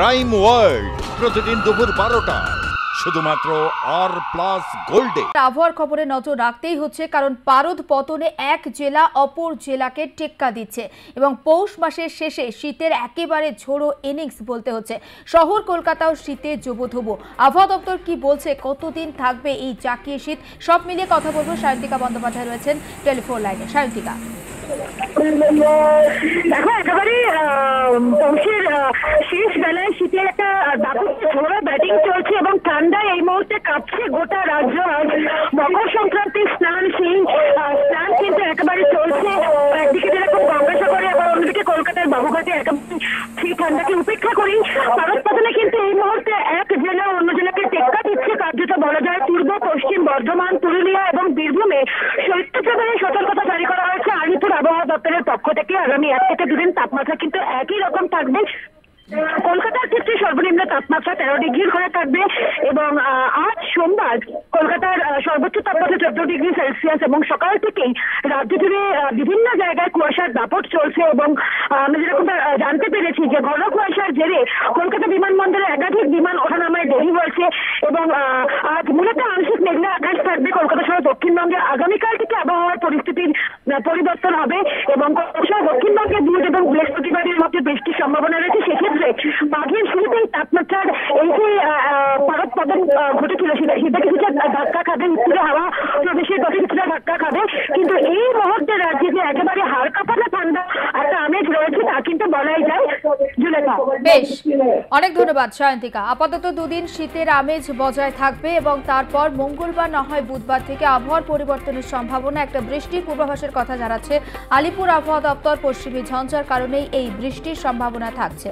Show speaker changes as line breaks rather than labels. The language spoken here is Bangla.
ক্রাইম ওয়ার্ল্ড প্রতিদিন দুপুর 12টা শুধুমাত্র আর+ গোল্ডে।
আবহাওয়ার খবরে নজর রাখতেই হচ্ছে, কারণ পারদ পতনে এক জেলা অপর জেলাকে টেক্কা দিচ্ছে এবং পৌষ মাসের শেষে শীতের একেবারে ঝোড়ো ইনিংস বলতে হচ্ছে। শহর কলকাতাও শীতে জবুথবু। আবহাওয়া দপ্তর কি বলছে, কতদিন থাকবে এই জাকিয়ে শীত, সব মিলিয়ে কথা বলবো। সায়ন্তিকা বন্দ্যোপাধ্যায় রয়েছেন টেলিফোন লাইনে। সায়ন্তিকা,
দেখো, একেবারে পৌষের শেষ বেলায় শীতের একটা দাপুটে ঝোড়ো ব্যাটিং চলছে এবং ঠান্ডায় এই মুহূর্তে কাঁপছে গোটা রাজ্য। আজ মকর সংক্রান্তির স্নান, সেই স্নান কিন্তু একেবারে চলছে। একদিকে যেরকম গঙ্গাসাগরে, আবার অন্যদিকে কলকাতার বাবুঘাটে একেবারে সেই ঠান্ডাকে উপেক্ষা করি পারদ পতনে কিন্তু এই মুহূর্তে এক জেলা অন্য জেলাকে টেক্কা দিচ্ছে। কার্যত বলা যায় পূর্ব, পশ্চিম বর্ধমান, পুরুলিয়া এবং বীরভূমে শৈত্যপ্রবাহের সতর্কতা জারি করা হয়েছে আলিপুর আবহাওয়া দপ্তরের পক্ষ থেকে। আগামী 1 থেকে 2 দিন তাপমাত্রা কিন্তু একই রকম থাকবে। কলকাতার ক্ষেত্রে সর্বনিম্ন তাপমাত্রা 13 ডিগ্রির ঘরে থাকবে এবং আজ সোমবার কলকাতার সর্বোচ্চ তাপমাত্রা 14 ডিগ্রি সেলসিয়াস এবং সকাল থেকেই রাজ্য জুড়ে বিভিন্ন জায়গায় কুয়াশার দাপট চলছে এবং আমরা যেরকম জানতে পেরেছি যে ঘন কুয়াশার জেরে কলকাতা বিমানবন্দরে একাধিক বিমান ওঠানামায় দেরি হয়েছে এবং আজ মূলত আংশিক মেঘলা আকাশ থাকবে কলকাতা সহ দক্ষিণবঙ্গে। আগামীকাল থেকে আবহাওয়ার পরিস্থিতির পরিবর্তন হবে এবং দক্ষিণবঙ্গে বুধ এবং বৃহস্পতিবারের মধ্যে বৃষ্টির সম্ভাবনা রয়েছে। সেক্ষেত্রে মাঘের শুরুতেই তাপমাত্রার এই যে পারদ পতন ঘটেছিল সেটা কিছুটা ধাক্কা খাবে, উত্তরে হাওয়া প্রবেশের পথে কিছুটা ধাক্কা খাবে, কিন্তু এই মুহূর্তে রাজ্যে যে একেবারে হাড় কাঁপানো ঠান্ডা একটা আমেজ রয়েছে তা কিন্তু বলাই যায়।
বেশ, অনেক ধন্যবাদ সায়ন্তিকা। আপাতত 2 দিন শীতের আমেজ বজায় থাকবে এবং তারপর মঙ্গলবার না হয় বুধবার থেকে আবহাওয়ার পরিবর্তনের সম্ভাবনা। একটা বৃষ্টির পূর্বাভাসের কথা জানাচ্ছে আলিপুর আবহাওয়া দপ্তর। পশ্চিমী ঝঞ্ঝার কারণেই এই বৃষ্টির সম্ভাবনা থাকছে।